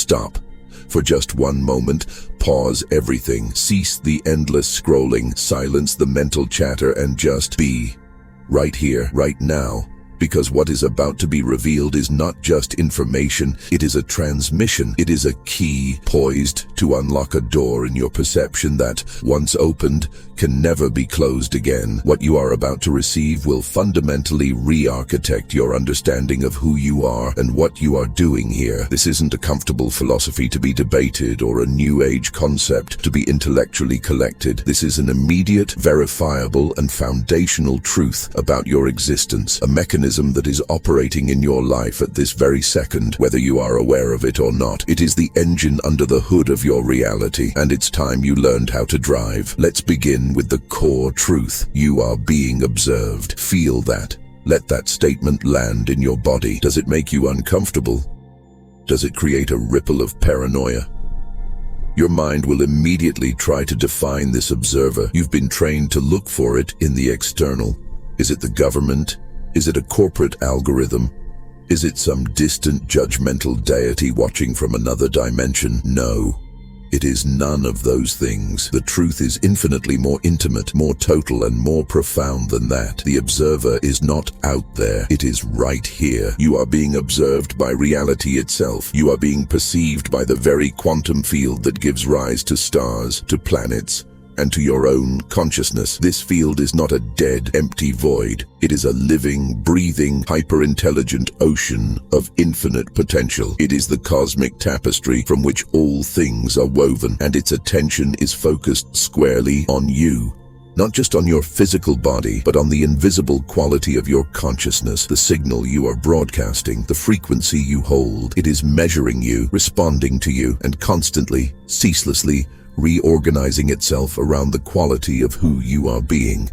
Stop. For just one moment, pause everything, cease the endless scrolling, silence the mental chatter, and just be right here, right now. Because what is about to be revealed is not just information, it is a transmission. It is a key poised to unlock a door in your perception that, once opened, can never be closed again. What you are about to receive will fundamentally re-architect your understanding of who you are and what you are doing here. This isn't a comfortable philosophy to be debated or a new age concept to be intellectually collected. This is an immediate, verifiable, and foundational truth about your existence, a mechanism that is operating in your life at this very second, whether you are aware of it or not. It is the engine under the hood of your reality, and it's time you learned how to drive. Let's begin with the core truth. You are being observed. Feel that. Let that statement land in your body. Does it make you uncomfortable? Does it create a ripple of paranoia? Your mind will immediately try to define this observer. You've been trained to look for it in the external. Is it the government? Is it a corporate algorithm? Is it some distant judgmental deity watching from another dimension? No, it is none of those things. The truth is infinitely more intimate, more total, and more profound than that. The observer is not out there. It is right here. You are being observed by reality itself. You are being perceived by the very quantum field that gives rise to stars, to planets, and to your own consciousness. This field is not a dead, empty void. It is a living, breathing, hyper-intelligent ocean of infinite potential. It is the cosmic tapestry from which all things are woven, and its attention is focused squarely on you. Not just on your physical body, but on the invisible quality of your consciousness, the signal you are broadcasting, the frequency you hold. It is measuring you, responding to you, and constantly, ceaselessly, reorganizing itself around the quality of who you are being.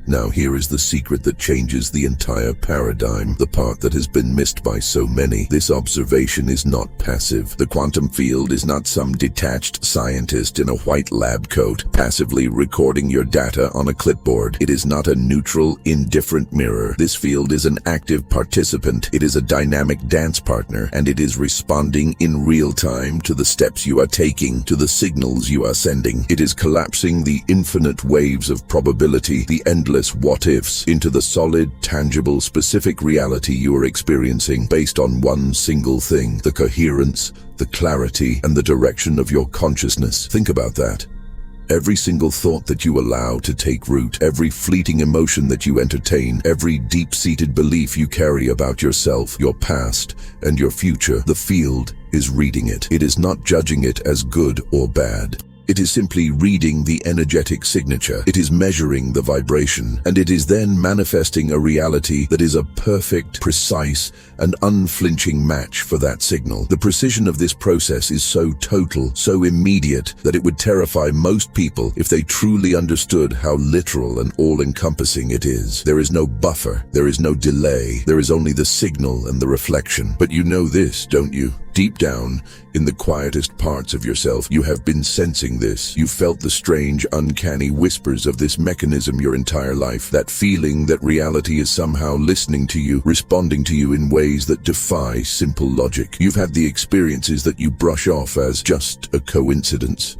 Now here is the secret that changes the entire paradigm, the part that has been missed by so many. This observation is not passive. The quantum field is not some detached scientist in a white lab coat, passively recording your data on a clipboard. It is not a neutral, indifferent mirror. This field is an active participant. It is a dynamic dance partner, and it is responding in real time to the steps you are taking, to the signals you are sending. It is collapsing the infinite waves of probability, the endless what-ifs, into the solid, tangible, specific reality you are experiencing based on one single thing: the coherence, the clarity, and the direction of your consciousness. Think about that. Every single thought that you allow to take root, every fleeting emotion that you entertain, every deep-seated belief you carry about yourself, your past, and your future, the field is reading it. It is not judging it as good or bad. It is simply reading the energetic signature. It is measuring the vibration, and it is then manifesting a reality that is a perfect, precise, and unflinching match for that signal. The precision of this process is so total, so immediate, that it would terrify most people if they truly understood how literal and all-encompassing it is. There is no buffer, there is no delay, there is only the signal and the reflection. But you know this, don't you? Deep down, in the quietest parts of yourself, you have been sensing this. You felt the strange, uncanny whispers of this mechanism your entire life. That feeling that reality is somehow listening to you, responding to you in ways that defy simple logic. You've had the experiences that you brush off as just a coincidence.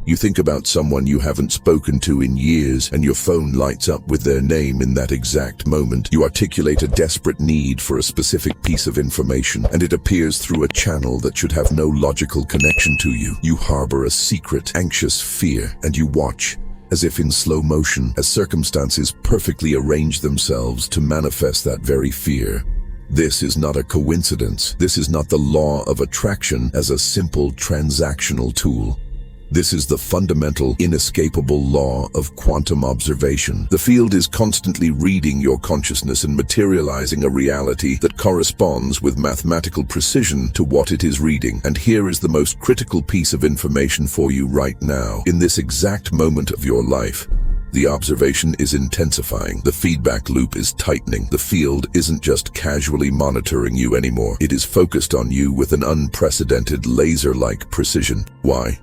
You think about someone you haven't spoken to in years, and your phone lights up with their name in that exact moment. You articulate a desperate need for a specific piece of information, and it appears through a channel that should have no logical connection to you. You harbor a secret, anxious fear, and you watch, as if in slow motion, as circumstances perfectly arrange themselves to manifest that very fear. This is not a coincidence. This is not the law of attraction as a simple transactional tool. This is the fundamental, inescapable law of quantum observation. The field is constantly reading your consciousness and materializing a reality that corresponds with mathematical precision to what it is reading. And here is the most critical piece of information for you right now. In this exact moment of your life, the observation is intensifying. The feedback loop is tightening. The field isn't just casually monitoring you anymore. It is focused on you with an unprecedented laser-like precision. Why?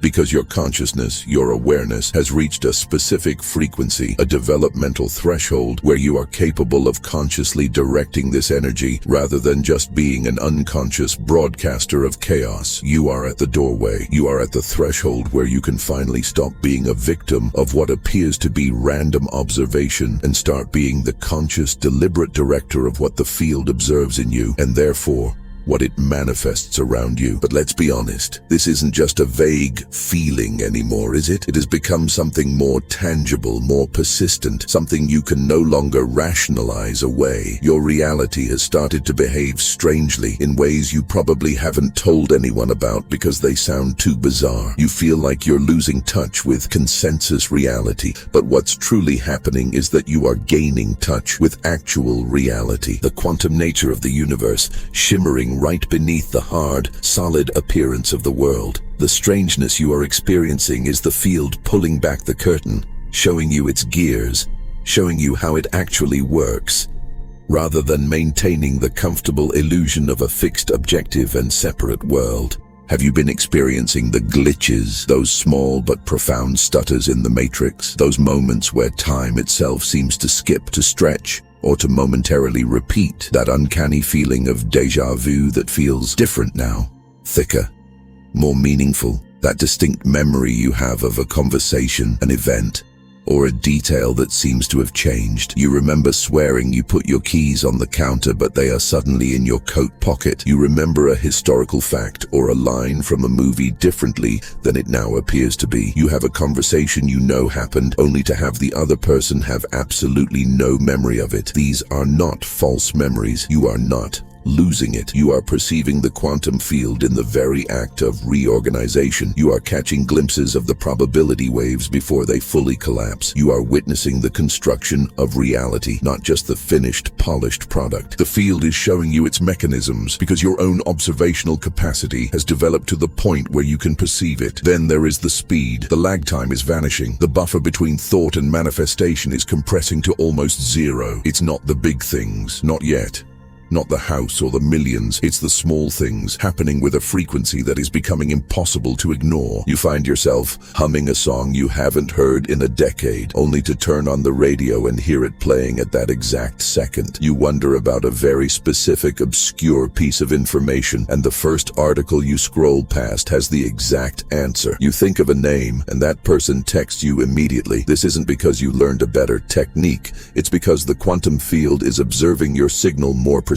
Because your consciousness, your awareness, has reached a specific frequency, a developmental threshold where you are capable of consciously directing this energy rather than just being an unconscious broadcaster of chaos. You are at the doorway. You are at the threshold where you can finally stop being a victim of what appears to be random observation and start being the conscious, deliberate director of what the field observes in you, and therefore what it manifests around you. But let's be honest, this isn't just a vague feeling anymore, is it? It has become something more tangible, more persistent, something you can no longer rationalize away. Your reality has started to behave strangely in ways you probably haven't told anyone about because they sound too bizarre. You feel like you're losing touch with consensus reality, but what's truly happening is that you are gaining touch with actual reality. The quantum nature of the universe, shimmering right beneath the hard, solid appearance of the world. The strangeness you are experiencing is the field pulling back the curtain, showing you its gears, showing you how it actually works, rather than maintaining the comfortable illusion of a fixed objective and separate world. Have you been experiencing the glitches, those small but profound stutters in the matrix, those moments where time itself seems to skip, to stretch, or to momentarily repeat, that uncanny feeling of déjà vu that feels different now, thicker, more meaningful, that distinct memory you have of a conversation, an event, or a detail that seems to have changed? You remember swearing you put your keys on the counter, but they are suddenly in your coat pocket. You remember a historical fact or a line from a movie differently than it now appears to be. You have a conversation you know happened, only to have the other person have absolutely no memory of it. These are not false memories. You are not losing it. You are perceiving the quantum field in the very act of reorganization. You are catching glimpses of the probability waves before they fully collapse. You are witnessing the construction of reality, not just the finished, polished product. The field is showing you its mechanisms because your own observational capacity has developed to the point where you can perceive it. Then there is the speed. The lag time is vanishing. The buffer between thought and manifestation is compressing to almost zero. It's not the big things, not yet. Not the house or the millions, it's the small things happening with a frequency that is becoming impossible to ignore. You find yourself humming a song you haven't heard in a decade, only to turn on the radio and hear it playing at that exact second. You wonder about a very specific, obscure piece of information, and the first article you scroll past has the exact answer. You think of a name, and that person texts you immediately. This isn't because you learned a better technique, it's because the quantum field is observing your signal more precisely.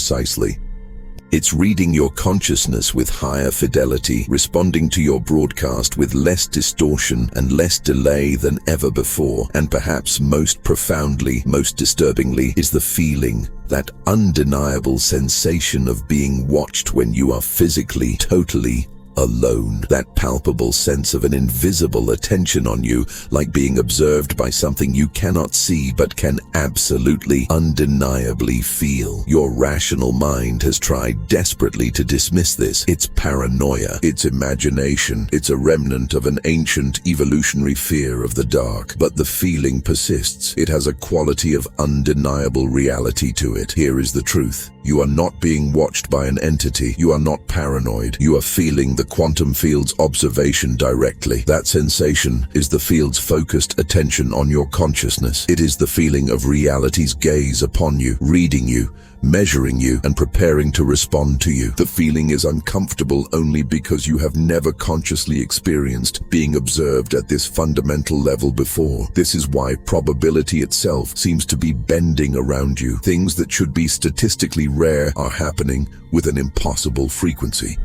It's reading your consciousness with higher fidelity, responding to your broadcast with less distortion and less delay than ever before. And perhaps most profoundly, most disturbingly, is the feeling, that undeniable sensation of being watched when you are physically, totally alone. That palpable sense of an invisible attention on you, like being observed by something you cannot see but can absolutely, undeniably feel. Your rational mind has tried desperately to dismiss this. It's paranoia, it's imagination, it's a remnant of an ancient evolutionary fear of the dark. But the feeling persists. It has a quality of undeniable reality to it. Here is the truth. You are not being watched by an entity. You are not paranoid. You are feeling the quantum field's observation directly. That sensation is the field's focused attention on your consciousness. It is the feeling of reality's gaze upon you, reading you, measuring you, and preparing to respond to you. The feeling is uncomfortable only because you have never consciously experienced being observed at this fundamental level before. This is why probability itself seems to be bending around you. Things that should be statistically rare are happening with an impossible frequency.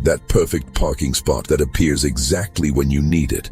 That perfect parking spot that appears exactly when you need it.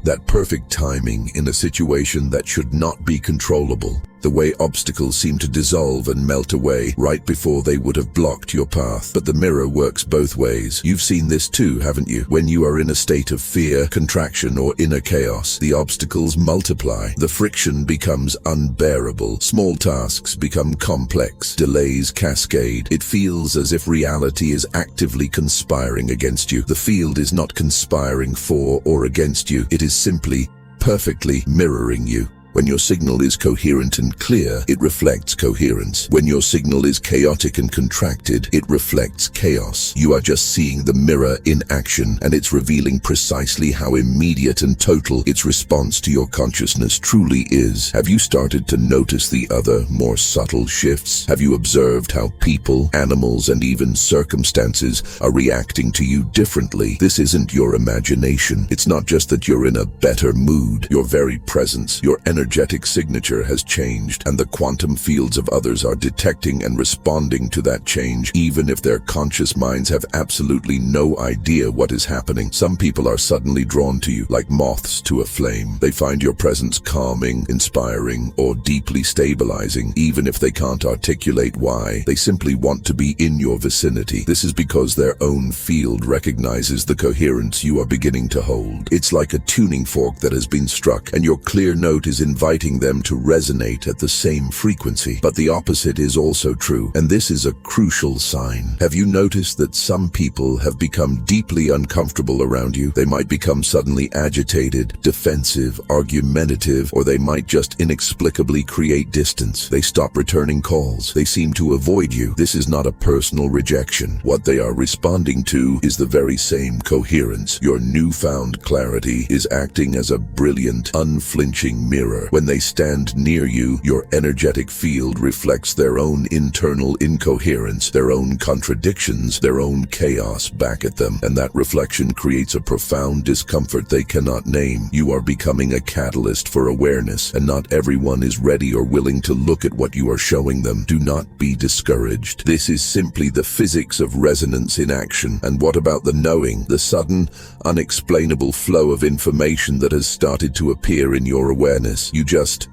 That perfect timing in a situation that should not be controllable. The way obstacles seem to dissolve and melt away right before they would have blocked your path. But the mirror works both ways. You've seen this too, haven't you? When you are in a state of fear, contraction, or inner chaos, the obstacles multiply. The friction becomes unbearable. Small tasks become complex. Delays cascade. It feels as if reality is actively conspiring against you. The field is not conspiring for or against you. It is simply, perfectly mirroring you. When your signal is coherent and clear, it reflects coherence. When your signal is chaotic and contracted, it reflects chaos. You are just seeing the mirror in action, and it's revealing precisely how immediate and total its response to your consciousness truly is. Have you started to notice the other, more subtle shifts? Have you observed how people, animals, and even circumstances are reacting to you differently? This isn't your imagination. It's not just that you're in a better mood. Your very presence, your energetic signature has changed, and the quantum fields of others are detecting and responding to that change, even if their conscious minds have absolutely no idea what is happening. Some people are suddenly drawn to you, like moths to a flame. They find your presence calming, inspiring, or deeply stabilizing, even if they can't articulate why. They simply want to be in your vicinity. This is because their own field recognizes the coherence you are beginning to hold. It's like a tuning fork that has been struck, and your clear note is inviting them to resonate at the same frequency. But the opposite is also true, and this is a crucial sign. Have you noticed that some people have become deeply uncomfortable around you? They might become suddenly agitated, defensive, argumentative, or they might just inexplicably create distance. They stop returning calls. They seem to avoid you. This is not a personal rejection. What they are responding to is the very same coherence. Your newfound clarity is acting as a brilliant, unflinching mirror. When they stand near you, your energetic field reflects their own internal incoherence, their own contradictions, their own chaos back at them, and that reflection creates a profound discomfort they cannot name. You are becoming a catalyst for awareness, and not everyone is ready or willing to look at what you are showing them. Do not be discouraged. This is simply the physics of resonance in action. And what about the knowing, the sudden, unexplainable flow of information that has started to appear in your awareness? You just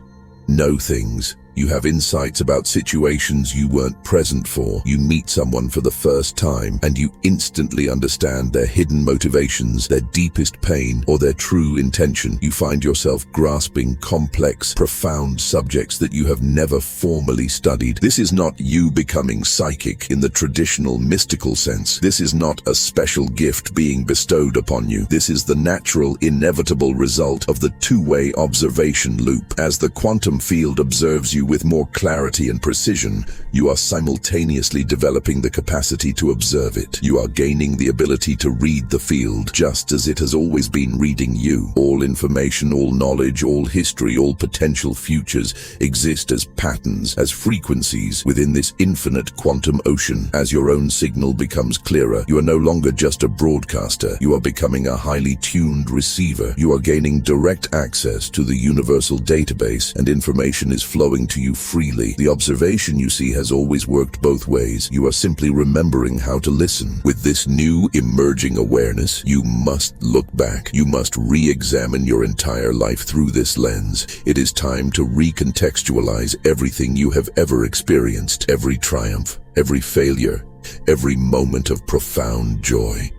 know things. You have insights about situations you weren't present for. You meet someone for the first time, and you instantly understand their hidden motivations, their deepest pain, or their true intention. You find yourself grasping complex, profound subjects that you have never formally studied. This is not you becoming psychic in the traditional mystical sense. This is not a special gift being bestowed upon you. This is the natural, inevitable result of the two-way observation loop. As the quantum field observes you with more clarity and precision, you are simultaneously developing the capacity to observe it. You are gaining the ability to read the field just as it has always been reading you. All information, all knowledge, all history, all potential futures exist as patterns, as frequencies within this infinite quantum ocean. As your own signal becomes clearer, you are no longer just a broadcaster. You are becoming a highly tuned receiver. You are gaining direct access to the universal database, and information is flowing to you freely. The observation you see has always worked both ways. You are simply remembering how to listen. With this new emerging awareness, you must look back. You must re-examine your entire life through this lens. It is time to recontextualize everything you have ever experienced, every triumph, every failure, every moment of profound joy.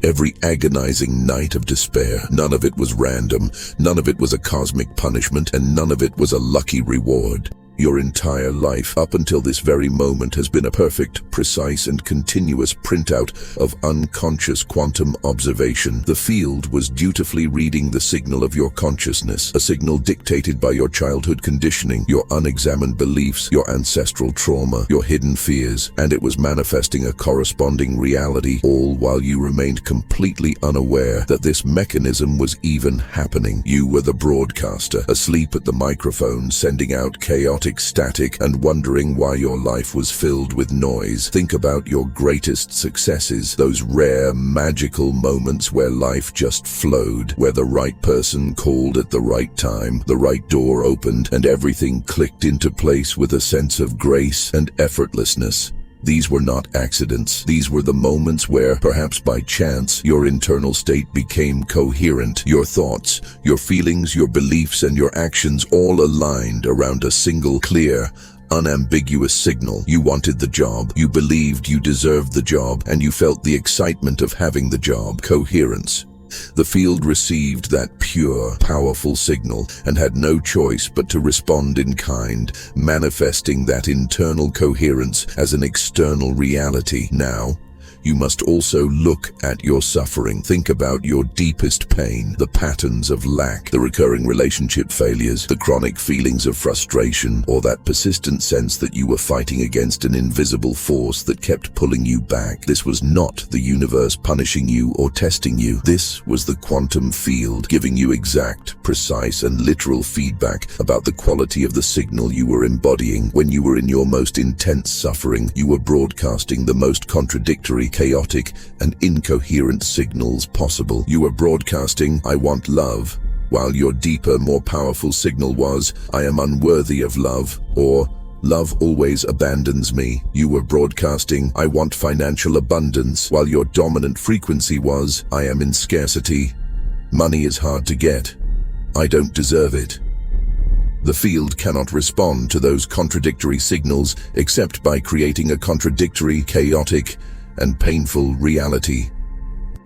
Every agonizing night of despair. None of it was random, none of it was a cosmic punishment, and none of it was a lucky reward. Your entire life, up until this very moment, has been a perfect, precise, and continuous printout of unconscious quantum observation. The field was dutifully reading the signal of your consciousness, a signal dictated by your childhood conditioning, your unexamined beliefs, your ancestral trauma, your hidden fears, and it was manifesting a corresponding reality, all while you remained completely unaware that this mechanism was even happening. You were the broadcaster, asleep at the microphone, sending out chaotic static and wondering why your life was filled with noise. Think about your greatest successes, those rare, magical moments where life just flowed, where the right person called at the right time, the right door opened, and everything clicked into place with a sense of grace and effortlessness. These were not accidents. These were the moments where, perhaps by chance, your internal state became coherent. Your thoughts, your feelings, your beliefs, and your actions all aligned around a single, clear, unambiguous signal. You wanted the job, you believed you deserved the job, and you felt the excitement of having the job. Coherence. The field received that pure, powerful signal and had no choice but to respond in kind, manifesting that internal coherence as an external reality. Now, You must also look at your suffering. Think about your deepest pain, the patterns of lack, the recurring relationship failures, the chronic feelings of frustration, or that persistent sense that you were fighting against an invisible force that kept pulling you back. This was not the universe punishing you or testing you. This was the quantum field giving you exact, precise, and literal feedback about the quality of the signal you were embodying. When you were in your most intense suffering, you were broadcasting the most contradictory, chaotic, and incoherent signals possible. You were broadcasting, "I want love," while your deeper, more powerful signal was, "I am unworthy of love," or "Love always abandons me." You were broadcasting, "I want financial abundance," while your dominant frequency was, "I am in scarcity. Money is hard to get. I don't deserve it." The field cannot respond to those contradictory signals except by creating a contradictory, chaotic, and painful reality.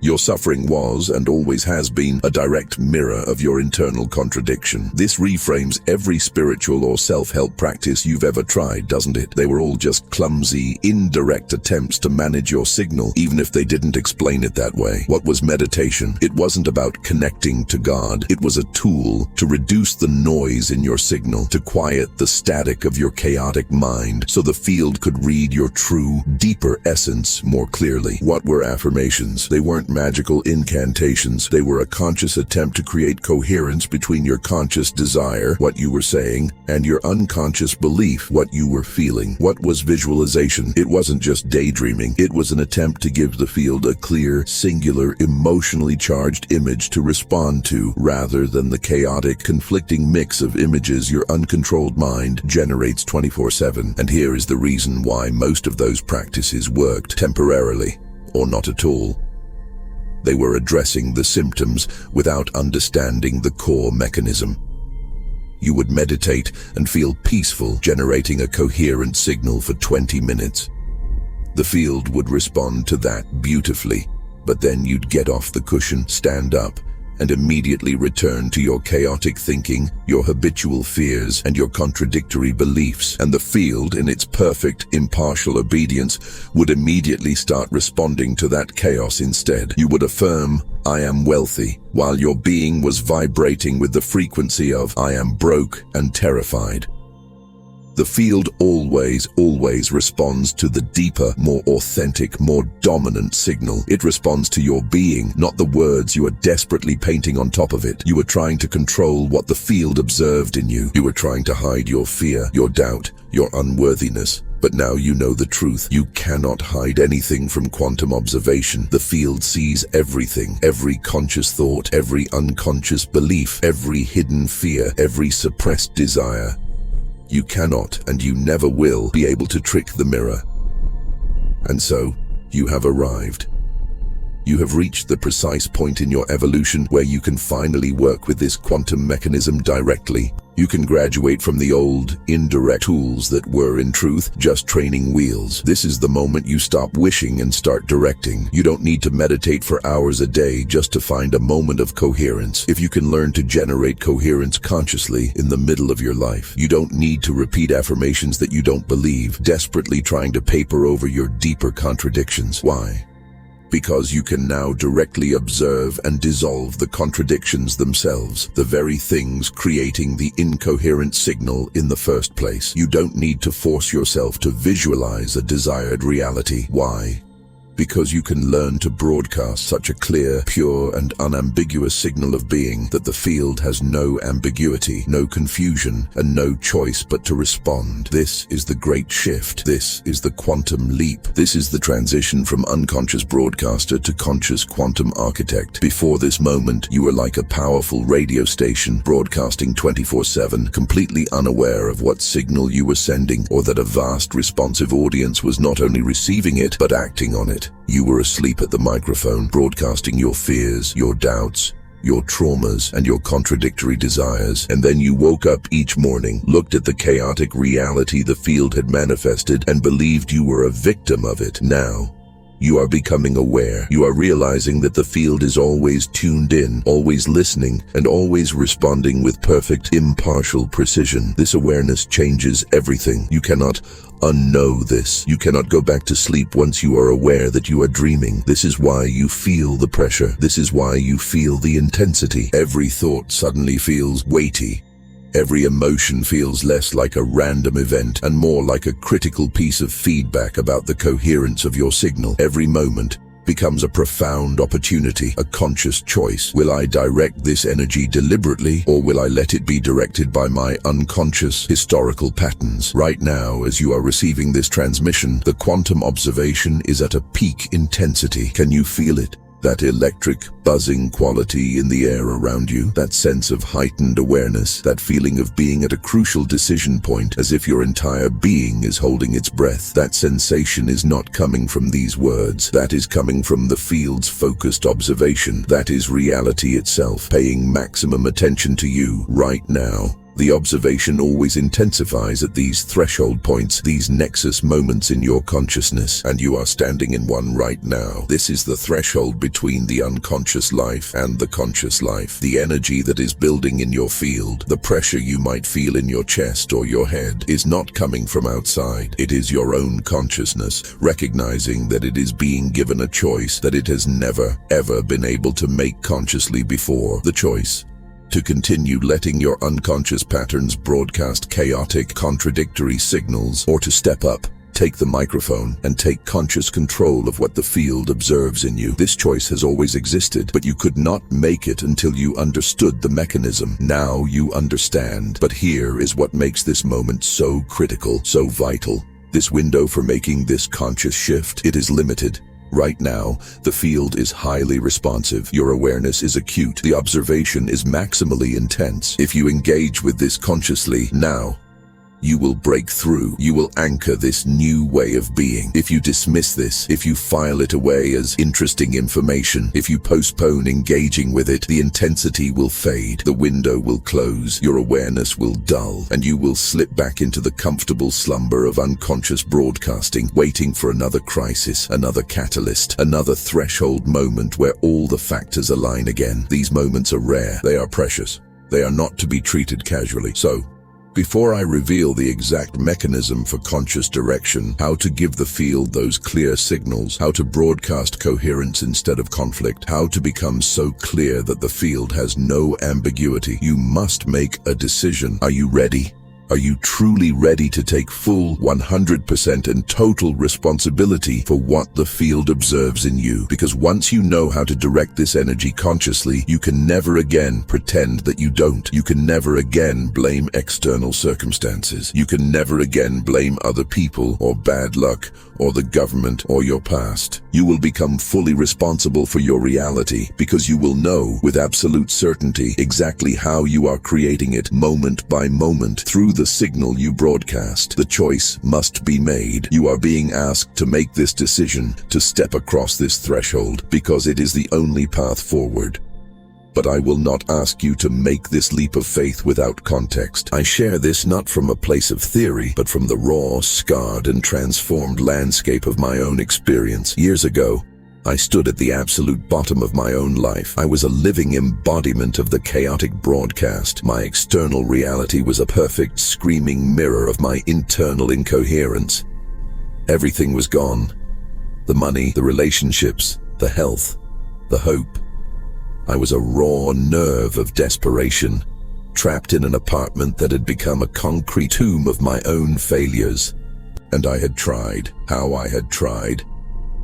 Your suffering was, and always has been, a direct mirror of your internal contradiction. This reframes every spiritual or self-help practice you've ever tried, doesn't it? They were all just clumsy, indirect attempts to manage your signal, even if they didn't explain it that way. What was meditation? It wasn't about connecting to God. It was a tool to reduce the noise in your signal, to quiet the static of your chaotic mind, so the field could read your true, deeper essence more clearly. What were affirmations? They weren't magical incantations. They were a conscious attempt to create coherence between your conscious desire, what you were saying, and your unconscious belief, what you were feeling. What was visualization? It wasn't just daydreaming. It was an attempt to give the field a clear, singular, emotionally charged image to respond to, rather than the chaotic, conflicting mix of images your uncontrolled mind generates 24/7. And here is the reason why most of those practices worked temporarily, or not at all. They were addressing the symptoms without understanding the core mechanism. You would meditate and feel peaceful, generating a coherent signal for 20 minutes. The field would respond to that beautifully, but then you'd get off the cushion, stand up, and immediately return to your chaotic thinking, your habitual fears, and your contradictory beliefs. And the field, in its perfect, impartial obedience, would immediately start responding to that chaos instead. You would affirm, "I am wealthy," while your being was vibrating with the frequency of, "I am broke and terrified." The field always responds to the deeper, more authentic, more dominant signal. It responds to your being, not the words you are desperately painting on top of it. You were trying to control what the field observed in you. You were trying to hide your fear, your doubt, your unworthiness. But now you know the truth. You cannot hide anything from quantum observation. The field sees everything, every conscious thought, every unconscious belief, every hidden fear, every suppressed desire. You cannot, and you never will, be able to trick the mirror. And so, you have arrived. You have reached the precise point in your evolution where you can finally work with this quantum mechanism directly. You can graduate from the old, indirect tools that were, in truth, just training wheels. This is the moment you stop wishing and start directing. You don't need to meditate for hours a day just to find a moment of coherence. If you can learn to generate coherence consciously in the middle of your life, you don't need to repeat affirmations that you don't believe, desperately trying to paper over your deeper contradictions. Why? Because you can now directly observe and dissolve the contradictions themselves, the very things creating the incoherent signal in the first place. You don't need to force yourself to visualize a desired reality. Why? Because you can learn to broadcast such a clear, pure, and unambiguous signal of being that the field has no ambiguity, no confusion, and no choice but to respond. This is the great shift. This is the quantum leap. This is the transition from unconscious broadcaster to conscious quantum architect. Before this moment, you were like a powerful radio station broadcasting 24/7, completely unaware of what signal you were sending, or that a vast responsive audience was not only receiving it, but acting on it. You were asleep at the microphone, broadcasting your fears, your doubts, your traumas, and your contradictory desires. And then you woke up each morning, looked at the chaotic reality the field had manifested, and believed you were a victim of it. Now, You are becoming aware. You are realizing that the field is always tuned in, always listening, and always responding with perfect, impartial precision. This awareness changes everything. You cannot unknow this. You cannot go back to sleep once you are aware that you are dreaming. This is why you feel the pressure. This is why you feel the intensity. Every thought suddenly feels weighty. Every emotion feels less like a random event and more like a critical piece of feedback about the coherence of your signal. Every moment becomes a profound opportunity, a conscious choice. Will I direct this energy deliberately, or will I let it be directed by my unconscious historical patterns? Right now, as you are receiving this transmission, the quantum observation is at a peak intensity. Can you feel it? That electric, buzzing quality in the air around you, that sense of heightened awareness, that feeling of being at a crucial decision point, as if your entire being is holding its breath. That sensation is not coming from these words. That is coming from the field's focused observation. That is reality itself, paying maximum attention to you right now. The observation always intensifies at these threshold points, these nexus moments in your consciousness, and you are standing in one right now. This is the threshold between the unconscious life and the conscious life. The energy that is building in your field, the pressure you might feel in your chest or your head, is not coming from outside. It is your own consciousness, recognizing that it is being given a choice that it has never, ever been able to make consciously before. The choice to continue letting your unconscious patterns broadcast chaotic, contradictory signals, or to step up, take the microphone, and take conscious control of what the field observes in you. This choice has always existed, but you could not make it until you understood the mechanism. Now you understand. But here is what makes this moment so critical, so vital. This window for making this conscious shift, it is limited. Right now, the field is highly responsive. Your awareness is acute. The observation is maximally intense. If you engage with this consciously now, you will break through. You will anchor this new way of being. If you dismiss this, if you file it away as interesting information, if you postpone engaging with it, the intensity will fade, the window will close, your awareness will dull, and you will slip back into the comfortable slumber of unconscious broadcasting, waiting for another crisis, another catalyst, another threshold moment where all the factors align again. These moments are rare. They are precious. They are not to be treated casually. So, before I reveal the exact mechanism for conscious direction, how to give the field those clear signals, how to broadcast coherence instead of conflict, how to become so clear that the field has no ambiguity, you must make a decision. Are you ready? Are you truly ready to take full 100% and total responsibility for what the field observes in you? Because once you know how to direct this energy consciously, you can never again pretend that you don't. You can never again blame external circumstances. You can never again blame other people or bad luck or the government or your past. You will become fully responsible for your reality because you will know with absolute certainty exactly how you are creating it moment by moment through the signal you broadcast. The choice must be made. You are being asked to make this decision, to step across this threshold, because it is the only path forward. But I will not ask you to make this leap of faith without context. I share this not from a place of theory, but from the raw, scarred, and transformed landscape of my own experience. Years ago, I stood at the absolute bottom of my own life. I was a living embodiment of the chaotic broadcast. My external reality was a perfect, screaming mirror of my internal incoherence. Everything was gone. The money, the relationships, the health, the hope. I was a raw nerve of desperation, trapped in an apartment that had become a concrete tomb of my own failures. And I had tried. How I had tried.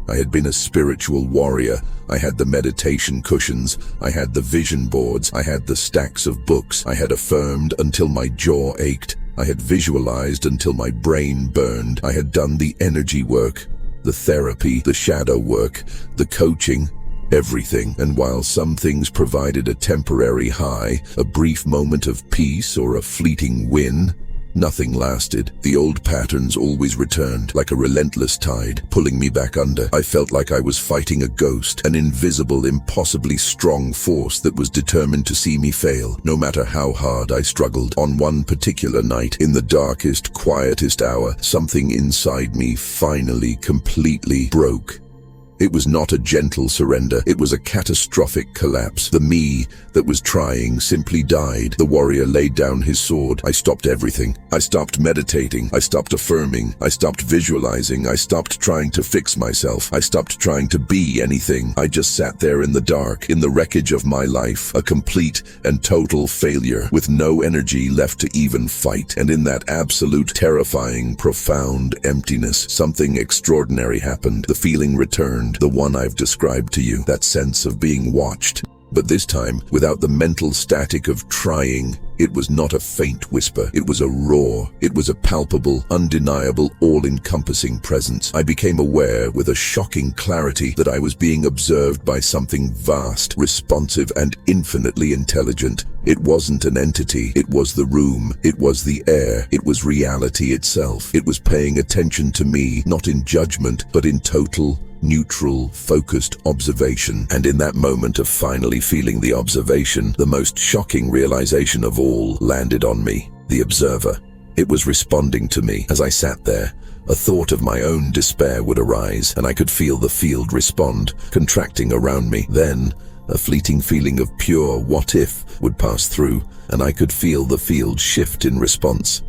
I had been a spiritual warrior. I had the meditation cushions. I had the vision boards. I had the stacks of books. I had affirmed until my jaw ached. I had visualized until my brain burned. I had done the energy work, the therapy, the shadow work, the coaching, everything. And while some things provided a temporary high, a brief moment of peace or a fleeting win, nothing lasted. The old patterns always returned, like a relentless tide, pulling me back under. I felt like I was fighting a ghost, an invisible, impossibly strong force that was determined to see me fail, no matter how hard I struggled. On one particular night, in the darkest, quietest hour, something inside me finally completely broke. It was not a gentle surrender, it was a catastrophic collapse. The me that was trying simply died. The warrior laid down his sword. I stopped everything. I stopped meditating. I stopped affirming. I stopped visualizing. I stopped trying to fix myself. I stopped trying to be anything. I just sat there in the dark, in the wreckage of my life, a complete and total failure, with no energy left to even fight. And in that absolute, terrifying, profound emptiness, something extraordinary happened. The feeling returned. The one I've described to you, that sense of being watched. But this time, without the mental static of trying, it was not a faint whisper. It was a roar. It was a palpable, undeniable, all-encompassing presence. I became aware with a shocking clarity that I was being observed by something vast, responsive, and infinitely intelligent. It wasn't an entity. It was the room. It was the air. It was reality itself. It was paying attention to me, not in judgment, but in total, neutral, focused observation. And in that moment of finally feeling the observation, the most shocking realization of all landed on me, the observer. It was responding to me. As I sat there, a thought of my own despair would arise, and I could feel the field respond, contracting around me. Then, a fleeting feeling of pure what-if would pass through, and I could feel the field shift in response.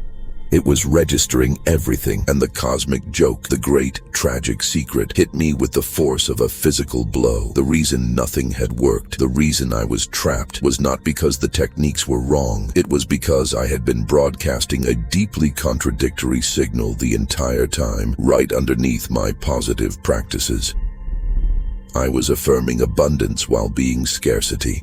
It was registering everything, and the cosmic joke, the great tragic secret, hit me with the force of a physical blow. The reason nothing had worked, the reason I was trapped, was not because the techniques were wrong. It was because I had been broadcasting a deeply contradictory signal the entire time, right underneath my positive practices. I was affirming abundance while being scarcity.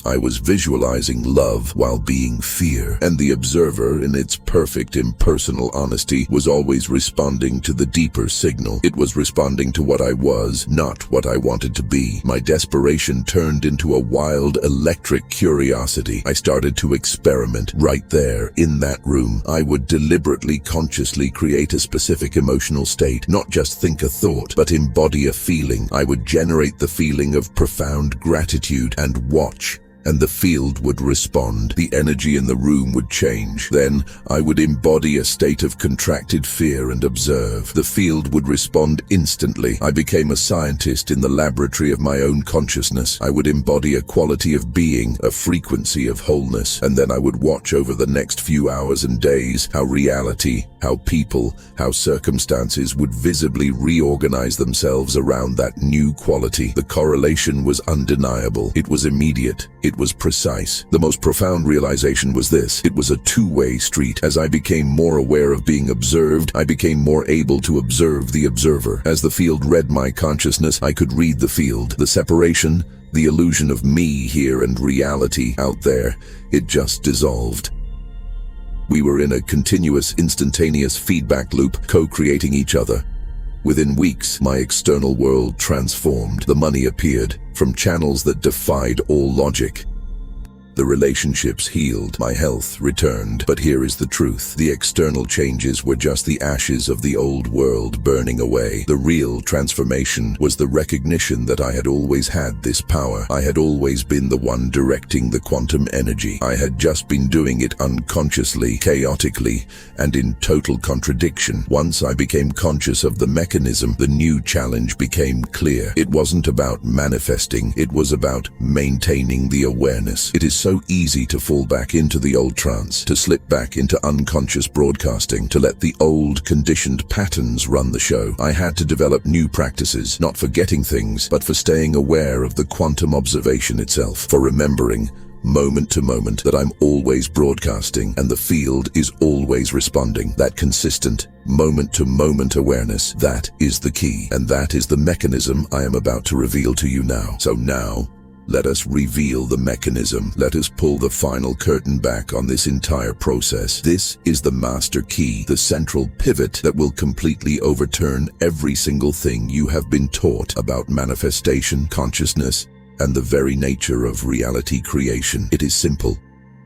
I was visualizing love while being fear, and the observer, in its perfect impersonal honesty, was always responding to the deeper signal. It was responding to what I was, not what I wanted to be. My desperation turned into a wild, electric curiosity. I started to experiment right there, in that room. I would deliberately, consciously create a specific emotional state, not just think a thought, but embody a feeling. I would generate the feeling of profound gratitude and watch, and the field would respond. The energy in the room would change. Then I would embody a state of contracted fear and observe. The field would respond instantly. I became a scientist in the laboratory of my own consciousness. I would embody a quality of being, a frequency of wholeness, and then I would watch over the next few hours and days how reality, how people, how circumstances would visibly reorganize themselves around that new quality. The correlation was undeniable. It was immediate. It was precise. The most profound realization was this: it was a two-way street. As I became more aware of being observed, I became more able to observe the observer. As the field read my consciousness, I could read the field. The separation, the illusion of me here and reality out there, it just dissolved. We were in a continuous, instantaneous feedback loop, co-creating each other. Within weeks, my external world transformed. The money appeared from channels that defied all logic. The relationships healed, my health returned. But here is the truth. The external changes were just the ashes of the old world burning away. The real transformation was the recognition that I had always had this power. I had always been the one directing the quantum energy. I had just been doing it unconsciously, chaotically, and in total contradiction. Once I became conscious of the mechanism, the new challenge became clear. It wasn't about manifesting, it was about maintaining the awareness. It is so easy to fall back into the old trance, to slip back into unconscious broadcasting, to let the old conditioned patterns run the show. I had to develop new practices, not for getting things, but for staying aware of the quantum observation itself, for remembering, moment to moment, that I'm always broadcasting and the field is always responding. That consistent, moment-to-moment awareness, that is the key, and that is the mechanism I am about to reveal to you now. So now, let us reveal the mechanism. Let us pull the final curtain back on this entire process. This is the master key, the central pivot that will completely overturn every single thing you have been taught about manifestation, consciousness, and the very nature of reality creation. It is simple,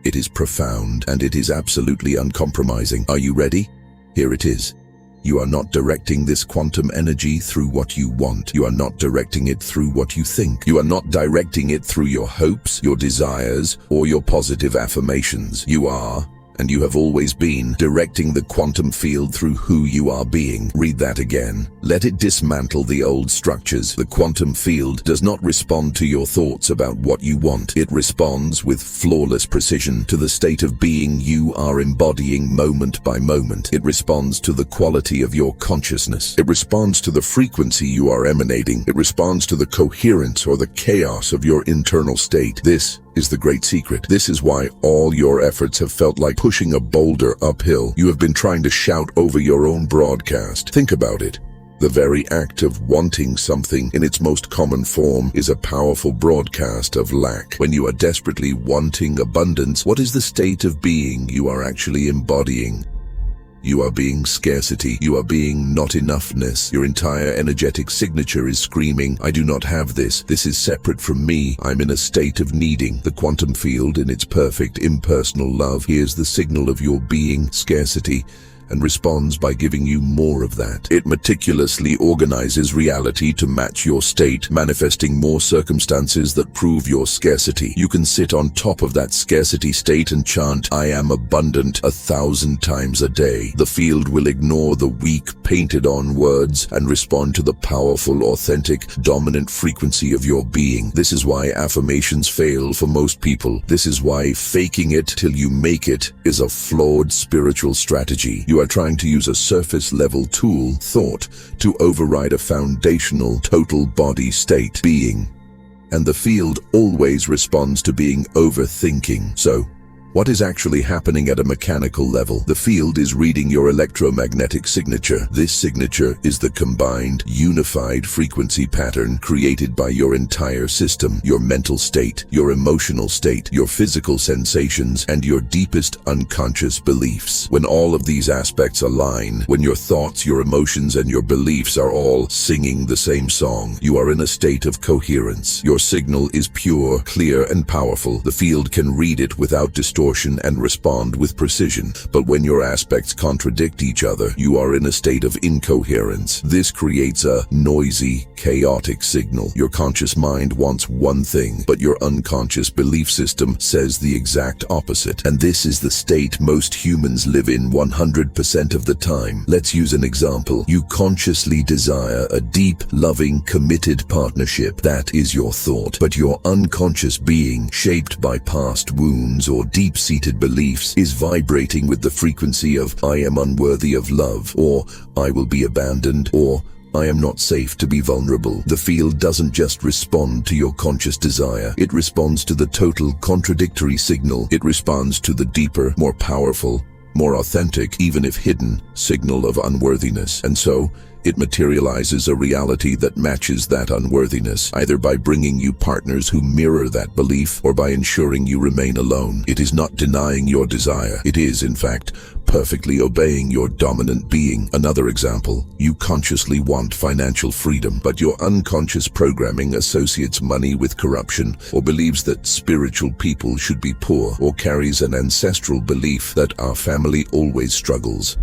it is profound, and it is absolutely uncompromising. Are you ready? Here it is. You are not directing this quantum energy through what you want. You are not directing it through what you think. You are not directing it through your hopes, your desires, or your positive affirmations. You are, and you have always been, directing the quantum field through who you are being. Read that again. Let it dismantle the old structures. The quantum field does not respond to your thoughts about what you want. It responds with flawless precision to the state of being you are embodying moment by moment. It responds to the quality of your consciousness. It responds to the frequency you are emanating. It responds to the coherence or the chaos of your internal state. This is the great secret. This is why all your efforts have felt like pushing a boulder uphill. You have been trying to shout over your own broadcast. Think about it. The very act of wanting something in its most common form is a powerful broadcast of lack. When you are desperately wanting abundance, what is the state of being you are actually embodying? You are being scarcity. You are being not enoughness. Your entire energetic signature is screaming, I do not have this. This is separate from me. I'm in a state of needing. The quantum field, in its perfect impersonal love, hears the signal of your being scarcity and responds by giving you more of that. It meticulously organizes reality to match your state, manifesting more circumstances that prove your scarcity. You can sit on top of that scarcity state and chant, I am abundant 1,000 times a day. The field will ignore the weak, painted-on words and respond to the powerful, authentic, dominant frequency of your being. This is why affirmations fail for most people. This is why faking it till you make it is a flawed spiritual strategy. You are trying to use a surface-level tool, thought, to override a foundational, total body state, being. And the field always responds to being overthinking. So, what is actually happening at a mechanical level? The field is reading your electromagnetic signature. This signature is the combined, unified frequency pattern created by your entire system, your mental state, your emotional state, your physical sensations, and your deepest unconscious beliefs. When all of these aspects align, when your thoughts, your emotions, and your beliefs are all singing the same song, you are in a state of coherence. Your signal is pure, clear, and powerful. The field can read it without distortion and respond with precision. But when your aspects contradict each other, you are in a state of incoherence. This creates a noisy, chaotic signal. Your conscious mind wants one thing, but your unconscious belief system says the exact opposite. And this is the state most humans live in 100% of the time. Let's use an example. You consciously desire a deep, loving, committed partnership. That is your thought. But your unconscious being, shaped by past wounds or deep-seated beliefs, is vibrating with the frequency of I am unworthy of love, or I will be abandoned, or I am not safe to be vulnerable. The field doesn't just respond to your conscious desire. It responds to the total contradictory signal. It responds to the deeper, more powerful, more authentic, even if hidden, signal of unworthiness. And so, it materializes a reality that matches that unworthiness, either by bringing you partners who mirror that belief or by ensuring you remain alone. It is not denying your desire. It is, in fact, perfectly obeying your dominant being. Another example, you consciously want financial freedom, but your unconscious programming associates money with corruption, or believes that spiritual people should be poor, or carries an ancestral belief that our family always struggles.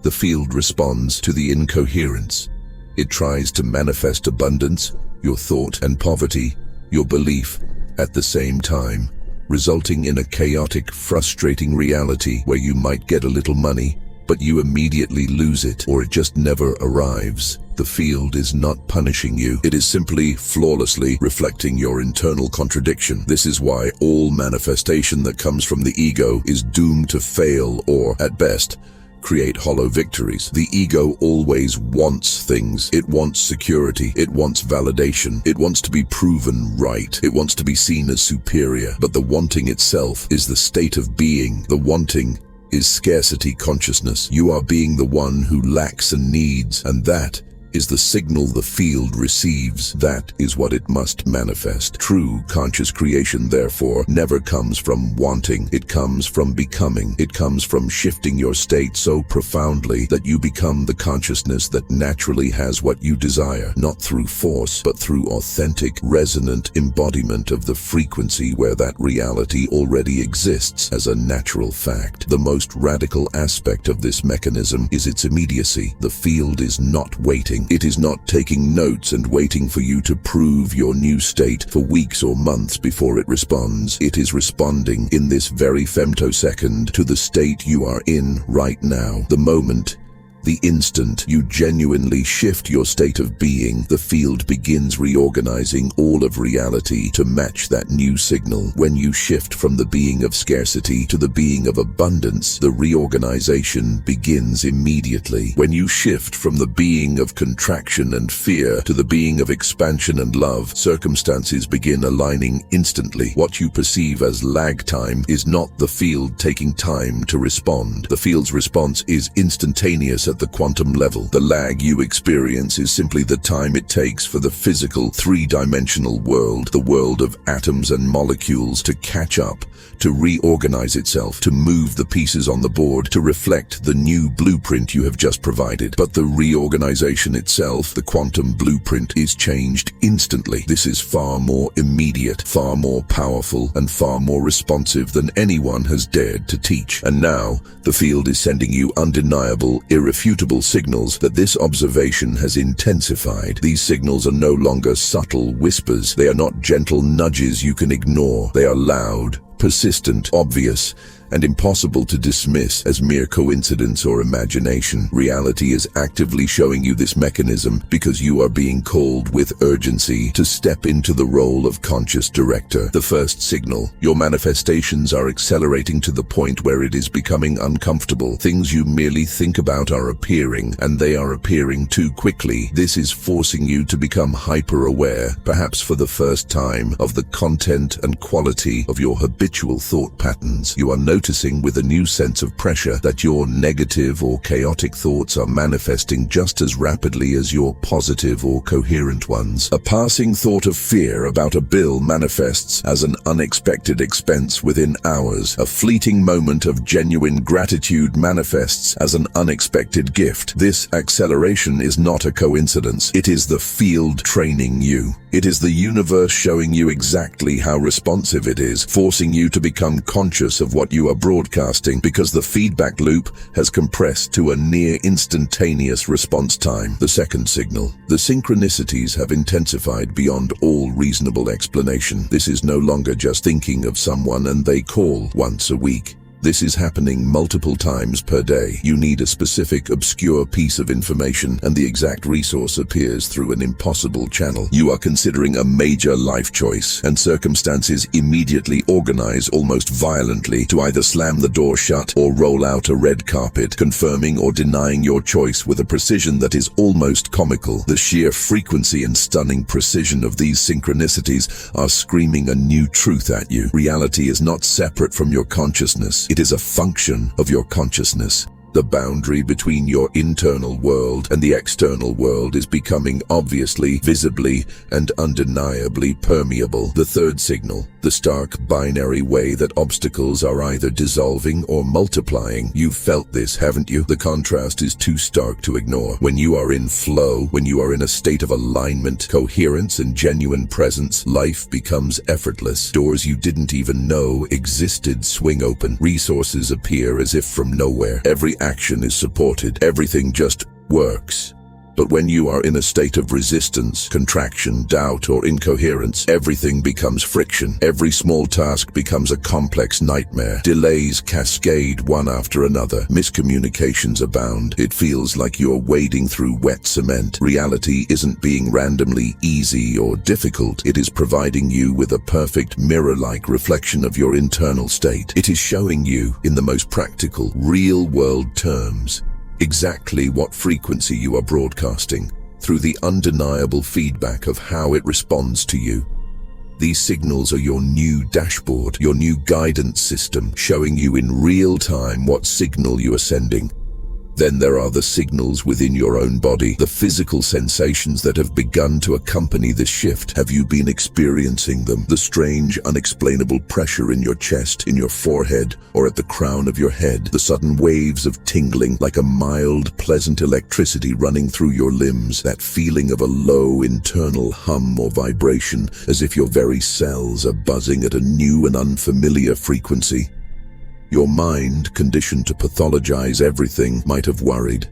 The field responds to the incoherence. It tries to manifest abundance, your thought, and poverty, your belief, at the same time, resulting in a chaotic, frustrating reality where you might get a little money, but you immediately lose it, or it just never arrives. The field is not punishing you. It is simply flawlessly reflecting your internal contradiction. This is why all manifestation that comes from the ego is doomed to fail or, at best, create hollow victories. The ego always wants things. It wants security. It wants validation. It wants to be proven right. It wants to be seen as superior. But the wanting itself is the state of being. The wanting is scarcity consciousness. You are being the one who lacks and needs, and that is the signal the field receives. That is what it must manifest. True conscious creation, therefore, never comes from wanting. It comes from becoming. It comes from shifting your state so profoundly that you become the consciousness that naturally has what you desire, not through force, but through authentic, resonant embodiment of the frequency where that reality already exists as a natural fact. The most radical aspect of this mechanism is its immediacy. The field is not waiting. waiting. It is not taking notes and waiting for you to prove your new state for weeks or months before it responds. It is responding in this very femtosecond to the state you are in right now. The moment, the instant you genuinely shift your state of being, the field begins reorganizing all of reality to match that new signal. When you shift from the being of scarcity to the being of abundance, the reorganization begins immediately. When you shift from the being of contraction and fear to the being of expansion and love, circumstances begin aligning instantly. What you perceive as lag time is not the field taking time to respond. The field's response is instantaneous at the quantum level. The lag you experience is simply the time it takes for the physical, three-dimensional world, the world of atoms and molecules, to catch up, to reorganize itself, to move the pieces on the board, to reflect the new blueprint you have just provided. But the reorganization itself, the quantum blueprint, is changed instantly. This is far more immediate, far more powerful, and far more responsive than anyone has dared to teach. And now, the field is sending you undeniable, irrefutable signals that this observation has intensified. These signals are no longer subtle whispers. They are not gentle nudges you can ignore. They are loud, persistent, obvious, and impossible to dismiss as mere coincidence or imagination. Reality is actively showing you this mechanism because you are being called with urgency to step into the role of conscious director. The first signal: your manifestations are accelerating to the point where it is becoming uncomfortable. Things you merely think about are appearing, and they are appearing too quickly. This is forcing you to become hyper-aware, perhaps for the first time, of the content and quality of your habitual thought patterns. You are noticing with a new sense of pressure that your negative or chaotic thoughts are manifesting just as rapidly as your positive or coherent ones. A passing thought of fear about a bill manifests as an unexpected expense within hours. A fleeting moment of genuine gratitude manifests as an unexpected gift. This acceleration is not a coincidence. It is the field training you. It is the universe showing you exactly how responsive it is, forcing you to become conscious of what you are broadcasting, because the feedback loop has compressed to a near instantaneous response time. The second signal: the synchronicities have intensified beyond all reasonable explanation. This is no longer just thinking of someone and they call once a week. This is happening multiple times per day. You need a specific, obscure piece of information, and the exact resource appears through an impossible channel. You are considering a major life choice, and circumstances immediately organize almost violently to either slam the door shut or roll out a red carpet, confirming or denying your choice with a precision that is almost comical. The sheer frequency and stunning precision of these synchronicities are screaming a new truth at you. Reality is not separate from your consciousness. It is a function of your consciousness. The boundary between your internal world and the external world is becoming obviously, visibly, and undeniably permeable. The third signal: the stark binary way that obstacles are either dissolving or multiplying. You've felt this, haven't you? The contrast is too stark to ignore. When you are in flow, when you are in a state of alignment, coherence, and genuine presence, life becomes effortless. Doors you didn't even know existed swing open. Resources appear as if from nowhere. Every action is supported. Everything just works. But when you are in a state of resistance, contraction, doubt, or incoherence, everything becomes friction. Every small task becomes a complex nightmare. Delays cascade one after another. Miscommunications abound. It feels like you're wading through wet cement. Reality isn't being randomly easy or difficult. It is providing you with a perfect mirror-like reflection of your internal state. It is showing you, in the most practical, real-world terms, exactly what frequency you are broadcasting through the undeniable feedback of how it responds to you. These signals are your new dashboard, your new guidance system, showing you in real time what signal you are sending. Then there are the signals within your own body, the physical sensations that have begun to accompany this shift. Have you been experiencing them? The strange, unexplainable pressure in your chest, in your forehead, or at the crown of your head. The sudden waves of tingling, like a mild, pleasant electricity running through your limbs. That feeling of a low internal hum or vibration, as if your very cells are buzzing at a new and unfamiliar frequency. Your mind, conditioned to pathologize everything, might have worried.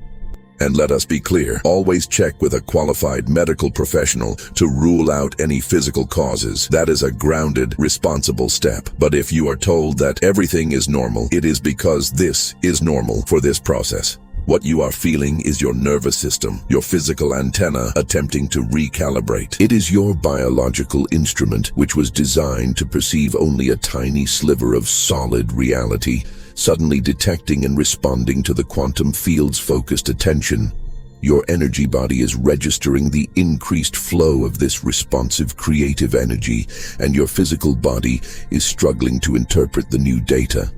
And let us be clear, always check with a qualified medical professional to rule out any physical causes. That is a grounded, responsible step. But if you are told that everything is normal, it is because this is normal for this process. What you are feeling is your nervous system, your physical antenna attempting to recalibrate. It is your biological instrument which was designed to perceive only a tiny sliver of solid reality, suddenly detecting and responding to the quantum field's focused attention. Your energy body is registering the increased flow of this responsive creative energy, and your physical body is struggling to interpret the new data.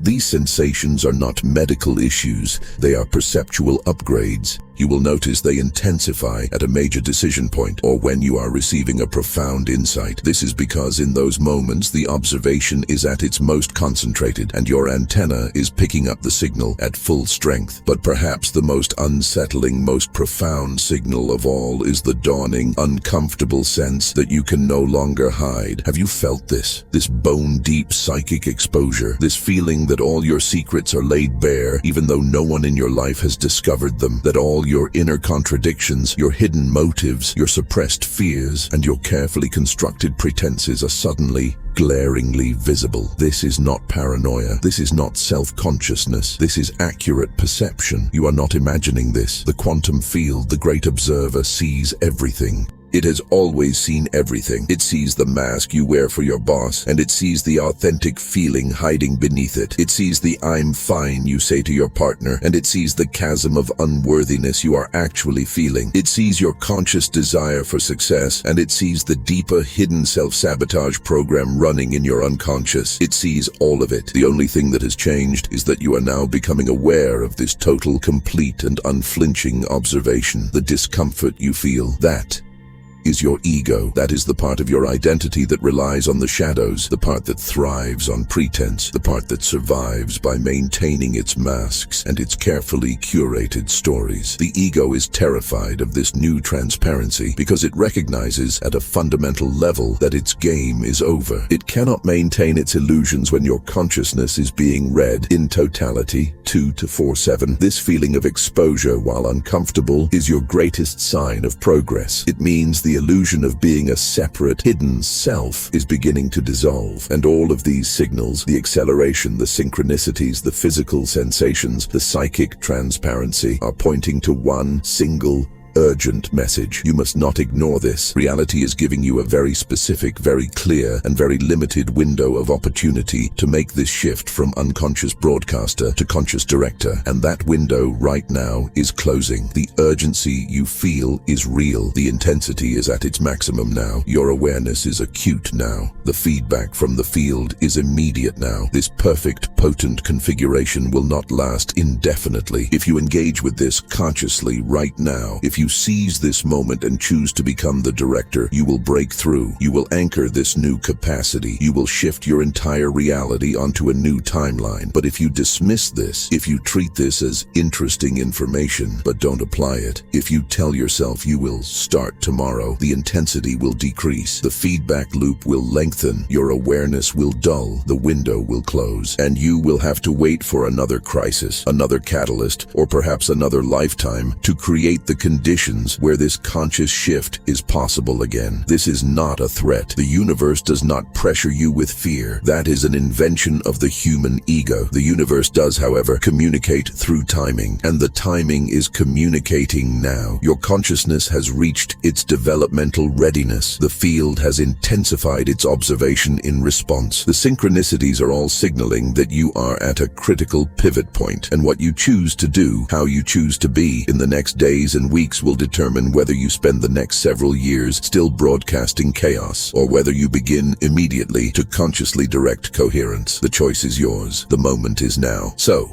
These sensations are not medical issues, they are perceptual upgrades. You will notice they intensify at a major decision point or when you are receiving a profound insight. This is because in those moments the observation is at its most concentrated and your antenna is picking up the signal at full strength. But perhaps the most unsettling, most profound signal of all is the dawning, uncomfortable sense that you can no longer hide. Have you felt this? This bone-deep psychic exposure, this feeling that all your secrets are laid bare, even though no one in your life has discovered them, that all your inner contradictions, your hidden motives, your suppressed fears, and your carefully constructed pretenses are suddenly, glaringly visible. This is not paranoia. This is not self-consciousness. This is accurate perception. You are not imagining this. The quantum field, the great observer, sees everything. It has always seen everything. It sees the mask you wear for your boss, and it sees the authentic feeling hiding beneath it. It sees the "I'm fine" you say to your partner, and it sees the chasm of unworthiness you are actually feeling. It sees your conscious desire for success, and it sees the deeper hidden self-sabotage program running in your unconscious. It sees all of it. The only thing that has changed is that you are now becoming aware of this total, complete, and unflinching observation. The discomfort you feel, that is your ego. That is the part of your identity that relies on the shadows, the part that thrives on pretense, the part that survives by maintaining its masks and its carefully curated stories. The ego is terrified of this new transparency because it recognizes at a fundamental level that its game is over. It cannot maintain its illusions when your consciousness is being read in totality 24/7. This feeling of exposure, while uncomfortable, is your greatest sign of progress. It means the illusion of being a separate, hidden self is beginning to dissolve. And all of these signals, the acceleration, the synchronicities, the physical sensations, the psychic transparency, are pointing to one single urgent message. You must not ignore this. Reality is giving you a very specific, very clear, and very limited window of opportunity to make this shift from unconscious broadcaster to conscious director. And that window right now is closing. The urgency you feel is real. The intensity is at its maximum now. Your awareness is acute now. The feedback from the field is immediate now. This perfect, potent configuration will not last indefinitely. If you engage with this consciously right now, if you seize this moment and choose to become the director, you will break through. You will anchor this new capacity. You will shift your entire reality onto a new timeline. But if you dismiss this, if you treat this as interesting information but don't apply it, if you tell yourself you will start tomorrow, the intensity will decrease. The feedback loop will lengthen. Your awareness will dull. The window will close. And you will have to wait for another crisis, another catalyst, or perhaps another lifetime to create the conditions where this conscious shift is possible again. This is not a threat. The universe does not pressure you with fear. That is an invention of the human ego. The universe does, however, communicate through timing, and the timing is communicating now. Your consciousness has reached its developmental readiness. The field has intensified its observation in response. The synchronicities are all signaling that you are at a critical pivot point, and what you choose to do, how you choose to be in the next days and weeks will determine whether you spend the next several years still broadcasting chaos, or whether you begin immediately to consciously direct coherence. The choice is yours. The moment is now. So,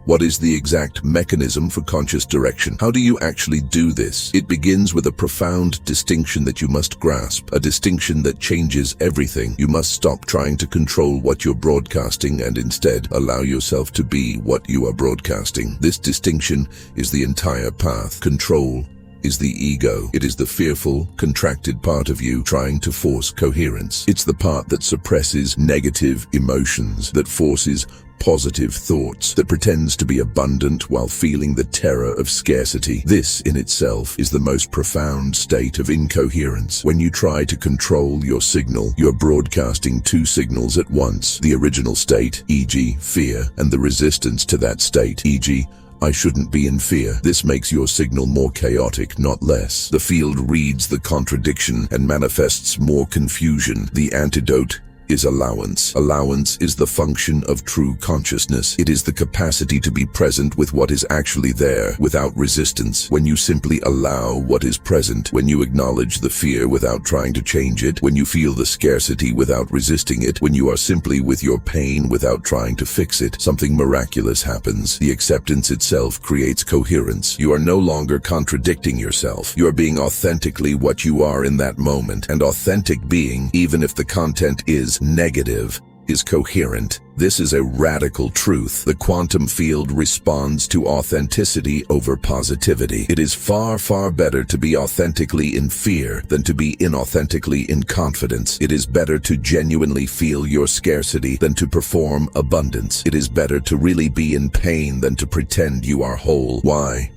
what is the exact mechanism for conscious direction? How do you actually do this? It begins with a profound distinction that you must grasp, a distinction that changes everything. You must stop trying to control what you're broadcasting and instead allow yourself to be what you are broadcasting. This distinction is the entire path. Control is the ego. It is the fearful, contracted part of you trying to force coherence. It's the part that suppresses negative emotions, that forces positive thoughts, that pretends to be abundant while feeling the terror of scarcity. This in itself is the most profound state of incoherence. When you try to control your signal, you're broadcasting two signals at once: the original state, e.g., fear, and the resistance to that state, e.g., I shouldn't be in fear. This makes your signal more chaotic, not less. The field reads the contradiction and manifests more confusion. The antidote is allowance. Allowance is the function of true consciousness. It is the capacity to be present with what is actually there, without resistance. When you simply allow what is present, when you acknowledge the fear without trying to change it, when you feel the scarcity without resisting it, when you are simply with your pain without trying to fix it, something miraculous happens. The acceptance itself creates coherence. You are no longer contradicting yourself. You are being authentically what you are in that moment. And authentic being, even if the content is negative, is coherent. This is a radical truth. The quantum field responds to authenticity over positivity. It is far, far better to be authentically in fear than to be inauthentically in confidence. It is better to genuinely feel your scarcity than to perform abundance. It is better to really be in pain than to pretend you are whole. Why?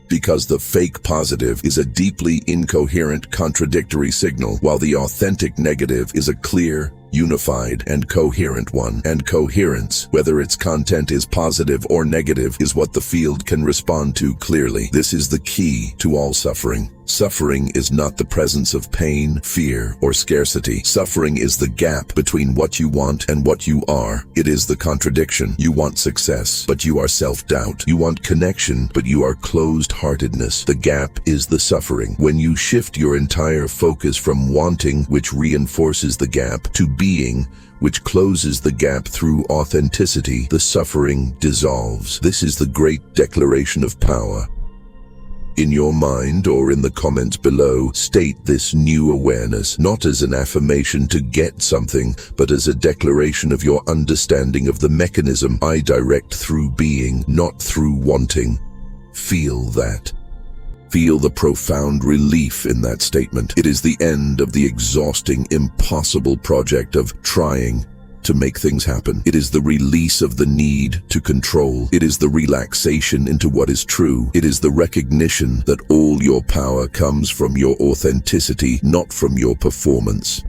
Because the fake positive is a deeply incoherent, contradictory signal, while the authentic negative is a clear, unified, and coherent one. And coherence, whether its content is positive or negative, is what the field can respond to clearly. This is the key to all suffering. Suffering is not the presence of pain, fear, or scarcity. Suffering is the gap between what you want and what you are. It is the contradiction. You want success, but you are self-doubt. You want connection, but you are closed-heartedness. The gap is the suffering. When you shift your entire focus from wanting, which reinforces the gap, to being, which closes the gap through authenticity, the suffering dissolves. This is the great declaration of power. In your mind or in the comments below, state this new awareness, not as an affirmation to get something, but as a declaration of your understanding of the mechanism. I direct through being, not through wanting. Feel that. Feel the profound relief in that statement. It is the end of the exhausting, impossible project of trying to make things happen. It is the release of the need to control. It is the relaxation into what is true. It is the recognition that all your power comes from your authenticity, not from your performance.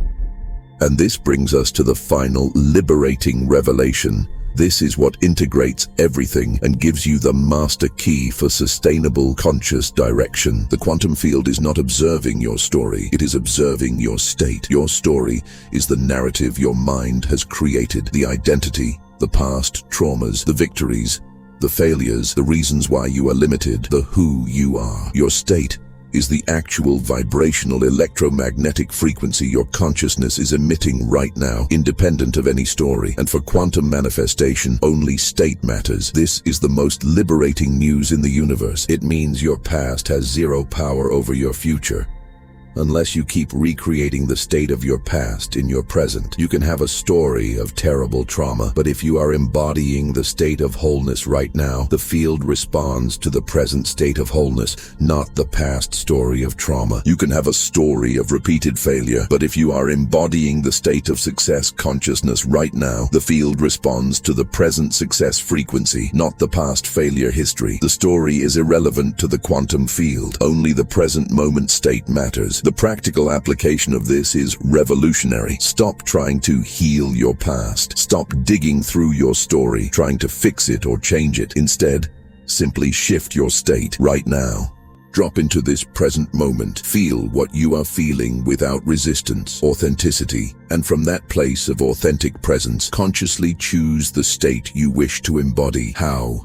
And this brings us to the final liberating revelation. This is what integrates everything and gives you the master key for sustainable conscious direction. The quantum field is not observing your story, it is observing your state. Your story is the narrative your mind has created, the identity, the past traumas, the victories, the failures, the reasons why you are limited, the who you are. Your state is the actual vibrational electromagnetic frequency your consciousness is emitting right now, independent of any story. And for quantum manifestation, only state matters. This is the most liberating news in the universe. It means your past has zero power over your future. Unless you keep recreating the state of your past in your present. You can have a story of terrible trauma, but if you are embodying the state of wholeness right now, the field responds to the present state of wholeness, not the past story of trauma. You can have a story of repeated failure, but if you are embodying the state of success consciousness right now, the field responds to the present success frequency, not the past failure history. The story is irrelevant to the quantum field. Only the present moment state matters. The practical application of this is revolutionary. Stop trying to heal your past. Stop digging through your story, trying to fix it or change it. Instead, simply shift your state right now. Drop into this present moment. Feel what you are feeling without resistance, authenticity, and from that place of authentic presence, consciously choose the state you wish to embody. How?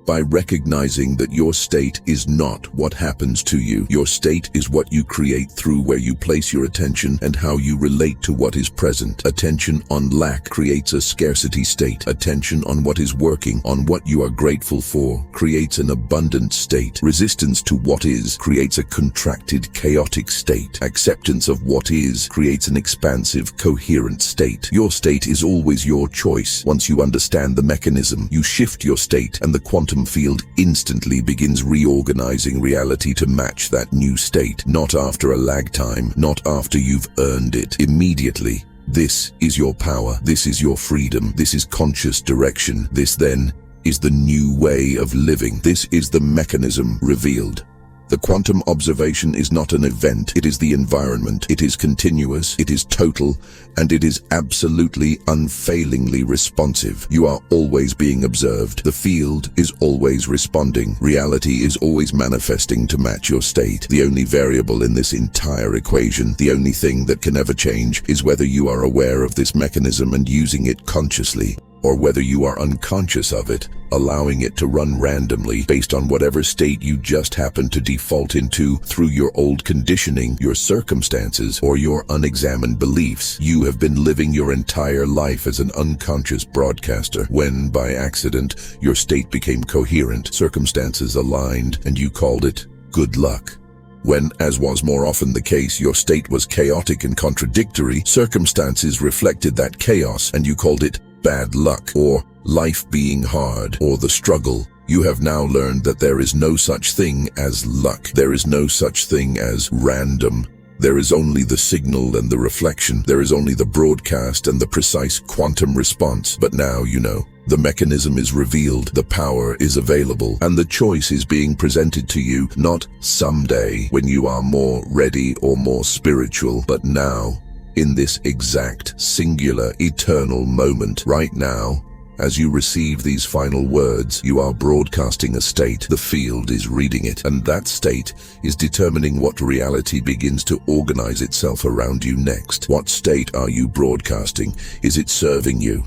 By recognizing that your state is not what happens to you. Your state is what you create through where you place your attention and how you relate to what is present. Attention on lack creates a scarcity state. Attention on what is working, on what you are grateful for, creates an abundant state. Resistance to what is creates a contracted, chaotic state. Acceptance of what is creates an expansive, coherent state. Your state is always your choice. Once you understand the mechanism, you shift your state and the quantum field instantly begins reorganizing reality to match that new state. Not after a lag time, not after you've earned it. Immediately, This is your power. This is your freedom. This is conscious direction. This then is the new way of living. This is the mechanism revealed. The quantum observation is not an event, it is the environment. It is continuous, it is total, and it is absolutely unfailingly responsive. You are always being observed. The field is always responding. Reality is always manifesting to match your state. The only variable in this entire equation, the only thing that can ever change, is whether you are aware of this mechanism and using it consciously, or whether you are unconscious of it, allowing it to run randomly based on whatever state you just happen to default into through your old conditioning, your circumstances, or your unexamined beliefs. You have been living your entire life as an unconscious broadcaster when, by accident, your state became coherent, circumstances aligned, and you called it good luck. When, as was more often the case, your state was chaotic and contradictory, circumstances reflected that chaos, and you called it bad luck, or life being hard, or the struggle. You have now learned that there is no such thing as luck. There is no such thing as random. There is only the signal and the reflection. There is only the broadcast and the precise quantum response. But now you know. The mechanism is revealed, the power is available, and the choice is being presented to you, not someday when you are more ready or more spiritual, but now. In this exact, singular, eternal moment, right now, as you receive these final words, you are broadcasting a state. The field is reading it, and that state is determining what reality begins to organize itself around you next. What state are you broadcasting? Is it serving you?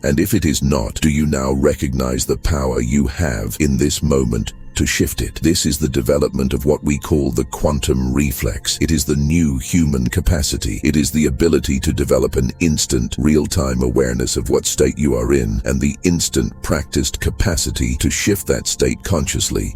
And if it is not, do you now recognize the power you have in this moment to shift it? This is the development of what we call the quantum reflex. It is the new human capacity. It is the ability to develop an instant, real-time awareness of what state you are in, and the instant practiced capacity to shift that state consciously.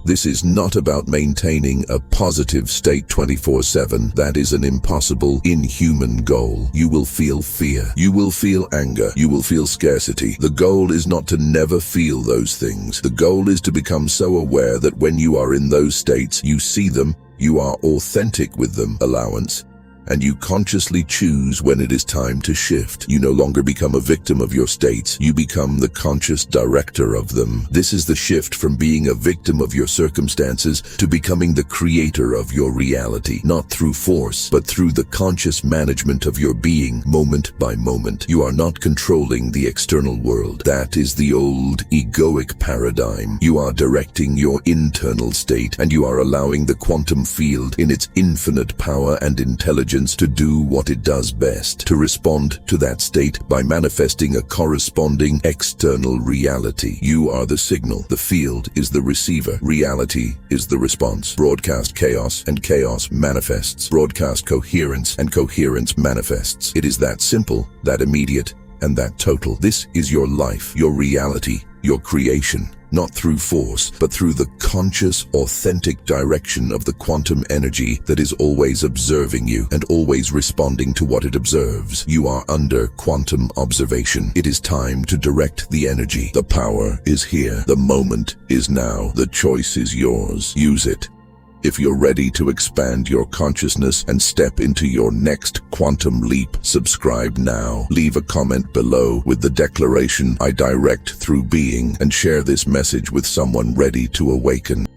This is not about maintaining a positive state 24/7. That is an impossible, inhuman goal. You will feel fear. You will feel anger. You will feel scarcity. The goal is not to never feel those things. The goal is to become so aware that when you are in those states, you see them, you are authentic with them, allowance, and you consciously choose when it is time to shift. You no longer become a victim of your states. You become the conscious director of them. This is the shift from being a victim of your circumstances to becoming the creator of your reality, not through force, but through the conscious management of your being, moment by moment. You are not controlling the external world. That is the old egoic paradigm. You are directing your internal state, and you are allowing the quantum field in its infinite power and intelligence to do what it does best, to respond to that state by manifesting a corresponding external reality. You are the signal. The field is the receiver. Reality is the response. Broadcast chaos, and chaos manifests. Broadcast coherence, and coherence manifests. It is that simple, that immediate, and that total. This is your life, your reality, your creation. Not through force, but through the conscious, authentic direction of the quantum energy that is always observing you and always responding to what it observes. You are under quantum observation. It is time to direct the energy. The power is here. The moment is now. The choice is yours. Use it. If you're ready to expand your consciousness and step into your next quantum leap, subscribe now. Leave a comment below with the declaration, "I direct through being," and share this message with someone ready to awaken.